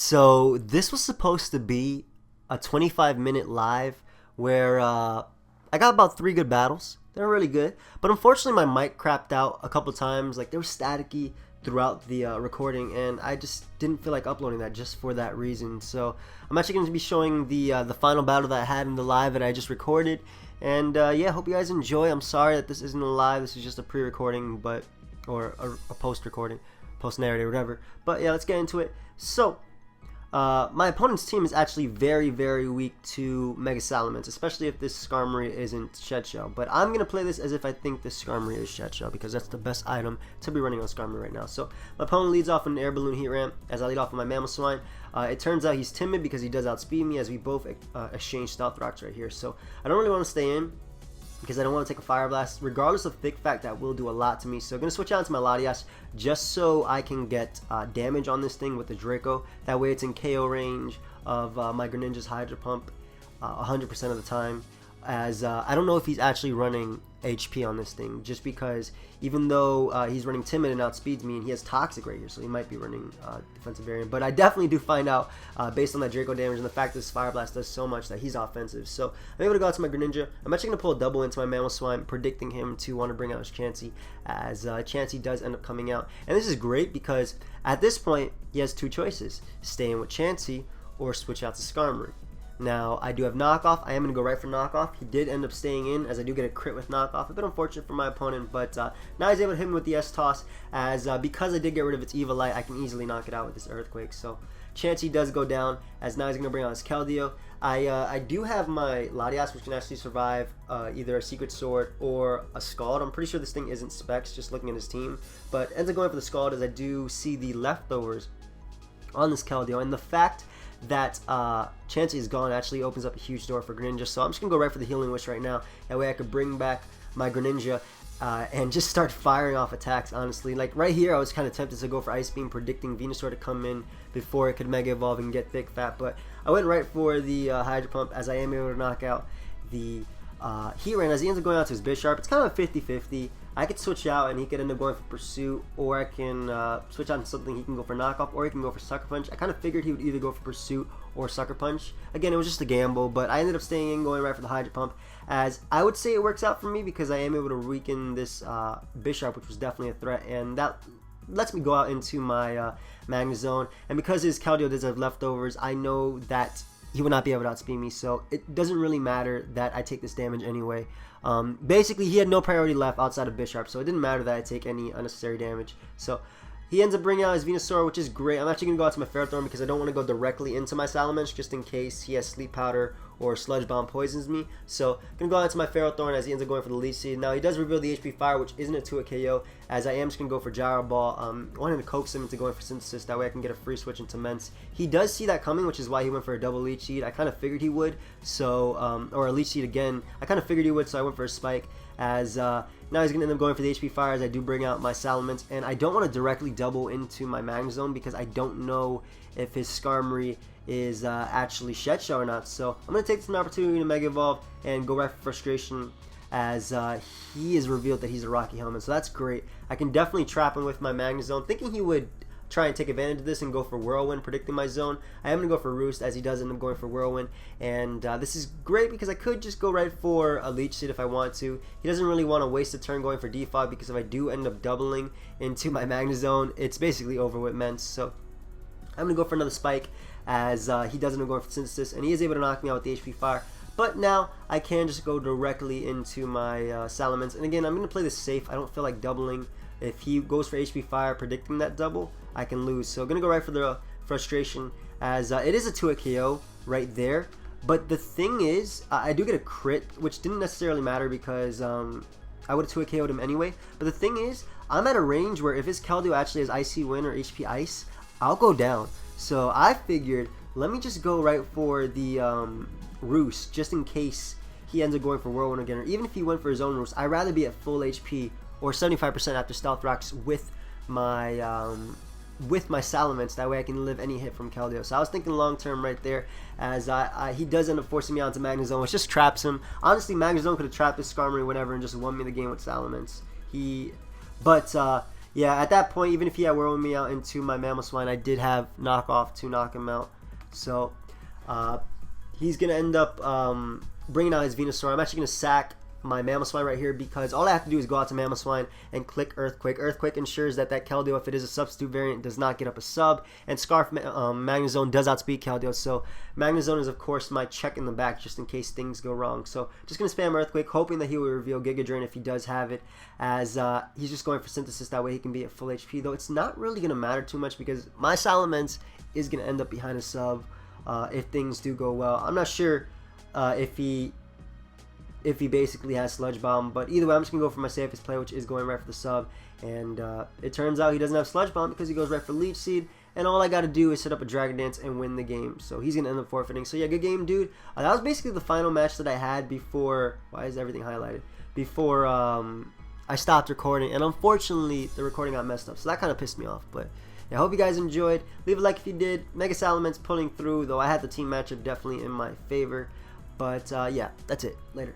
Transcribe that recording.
So this was supposed to be a 25-minute live where I got about 3 good battles. They're really good, but unfortunately my mic crapped out a couple times. Like, they were staticky throughout the recording, and I just didn't feel like uploading that just for that reason. So I'm actually going to be showing the final battle that I had in the live that I just recorded, and yeah, hope you guys enjoy. I'm sorry that this isn't a live. This is just a pre-recording, but or a post-recording, post-narrative, whatever. But yeah, let's get into it. So my opponent's team is actually very, very weak to Mega Salamence, especially if this Skarmory isn't Shed Shell. But I'm going to play this as if I think this Skarmory is Shed Shell, because that's the best item to be running on Skarmory right now. So my opponent leads off an Air Balloon Heat Ramp as I lead off with my Mammal Swine. It turns out he's timid because he does outspeed me, as we both exchange Stealth Rocks right here. So I don't really want to stay in, because I don't want to take a Fire Blast. Regardless of Thick Fat, that will do a lot to me. So I'm going to switch out into my Latias just so I can get damage on this thing with the Draco. That way it's in KO range of my Greninja's Hydro Pump 100% of the time. As I don't know if he's actually running HP on this thing, just because even though he's running Timid and outspeeds me, and he has Toxic right here, so he might be running defensive variant. But I definitely do find out based on that Draco damage and the fact that this Fire Blast does so much that he's offensive. So I'm able to go out to my Greninja. I'm actually going to pull a double into my Mammal Swine, predicting him to want to bring out his Chansey, as Chansey does end up coming out. And this is great because at this point he has 2 choices: stay in with Chansey or switch out to Skarmory. Now, I do have knockoff. I am going to go right for knockoff. He did end up staying in, as I do get a crit with knockoff. A bit unfortunate for my opponent, but now he's able to hit me with the S-Toss, as because I did get rid of its Evilite, I can easily knock it out with this Earthquake. So Chansey does go down, as now he's going to bring out his Keldeo. I do have my Latias, which can actually survive either a Secret Sword or a Scald. I'm pretty sure this thing isn't Specs, just looking at his team, but ends up going for the Scald, as I do see the leftovers on this Keldeo, and the fact that Chansey is gone actually opens up a huge door for Greninja. So I'm just going to go right for the Healing Wish right now. That way I could bring back my Greninja and just start firing off attacks, honestly. Like right here, I was kind of tempted to go for Ice Beam, predicting Venusaur to come in before it could Mega Evolve and get Thick Fat. But I went right for the Hydro Pump, as I am able to knock out the Heat Ran, as he ends up going out to his Bisharp. It's kind of a 50-50. I could switch out and he could end up going for Pursuit, or I can switch out to something he can go for Knockoff, or he can go for Sucker Punch. I kind of figured he would either go for Pursuit or Sucker Punch. Again, it was just a gamble, but I ended up staying in, going right for the Hydro Pump, as I would say it works out for me because I am able to weaken this Bisharp, which was definitely a threat, and that lets me go out into my Magnezone. And because his Keldeo does have leftovers, I know that he will not be able to outspeed me, so it doesn't really matter that I take this damage anyway. Basically, he had no priority left outside of Bisharp, so it didn't matter that I take any unnecessary damage. So he ends up bringing out his Venusaur, which is great. I'm actually going to go out to my Ferrothorn because I don't want to go directly into my Salamence, just in case he has Sleep Powder or Sludge Bomb poisons me. So I'm going to go out to my Ferrothorn, as he ends up going for the Leech Seed. Now, he does reveal the HP Fire, which isn't a 2-hit KO, as I am just going to go for Gyro Ball, wanting to coax him into going for Synthesis. That way I can get a free switch into Mence. He does see that coming, which is why he went for a double Leech Seed. I kind of figured he would, so or a Leech Seed again. I kind of figured he would, so I went for a Spike, as now he's going to end up going for the HP Fire, as I do bring out my Salamence. And I don't want to directly double into my Magnezone because I don't know if his Skarmory is actually Shed Shell or not. So I'm going to take this as an opportunity to Mega Evolve and go right for Frustration, as he is revealed that he's a Rocky Helmet. So that's great. I can definitely trap him with my Magnezone, thinking he would try and take advantage of this and go for Whirlwind, predicting my zone. I am going to go for Roost, as he does end up going for Whirlwind, and this is great because I could just go right for a Leech Seed if I want to. He doesn't really want to waste a turn going for Defog, because if I do end up doubling into my Magnezone, it's basically over with Mence. So I'm going to go for another Spike, as he does end up going for Synthesis, and he is able to knock me out with the HP Fire. But now I can just go directly into my Salamence, and again, I'm going to play this safe. I don't feel like doubling. If he goes for HP Fire, predicting that double, I can lose. So I'm going to go right for the Frustration, as it is a 2-hit KO right there. But the thing is, I do get a crit, which didn't necessarily matter because I would have 2-hit KO'd him anyway. But the thing is, I'm at a range where if his Keldeo actually has Icy Wind or HP Ice, I'll go down. So I figured, let me just go right for the Roost, just in case he ends up going for Whirlwind again. Or even if he went for his own Roost, I'd rather be at full HP or 75% after Stealth Rocks with my Salamence. That way I can live any hit from Keldeo. So I was thinking long term right there, as he does end up forcing me onto Magnezone, which just traps him. Honestly, Magnezone could have trapped this Skarmory, whatever, and just won me the game with Salamence. But Yeah, at that point, even if he had whirled me out into my Mamoswine, I did have knockoff to knock him out. So he's going to end up bringing out his Venusaur. I'm actually going to sack my Mamoswine right here because all I have to do is go out to Mamoswine and click Earthquake. Earthquake ensures that Keldeo, if it is a substitute variant, does not get up a sub, and Scarf Magnezone does outspeed Keldeo, so Magnezone is of course my check in the back just in case things go wrong. So just going to spam Earthquake, hoping that he will reveal Giga Drain if he does have it, as he's just going for Synthesis, that way he can be at full HP, though it's not really going to matter too much because my Salamence is going to end up behind a sub if things do go well. I'm not sure if he basically has Sludge Bomb, but either way, I'm just going to go for my safest play, which is going right for the sub, and it turns out he doesn't have Sludge Bomb because he goes right for Leech Seed, and all I got to do is set up a Dragon Dance and win the game, so he's going to end up forfeiting. So yeah, good game, dude. That was basically the final match that I had before, why is everything highlighted, before I stopped recording, and unfortunately, the recording got messed up, so that kind of pissed me off, but yeah, I hope you guys enjoyed. Leave a like if you did. Mega Salamence pulling through, though I had the team matchup definitely in my favor, but yeah, that's it. Later.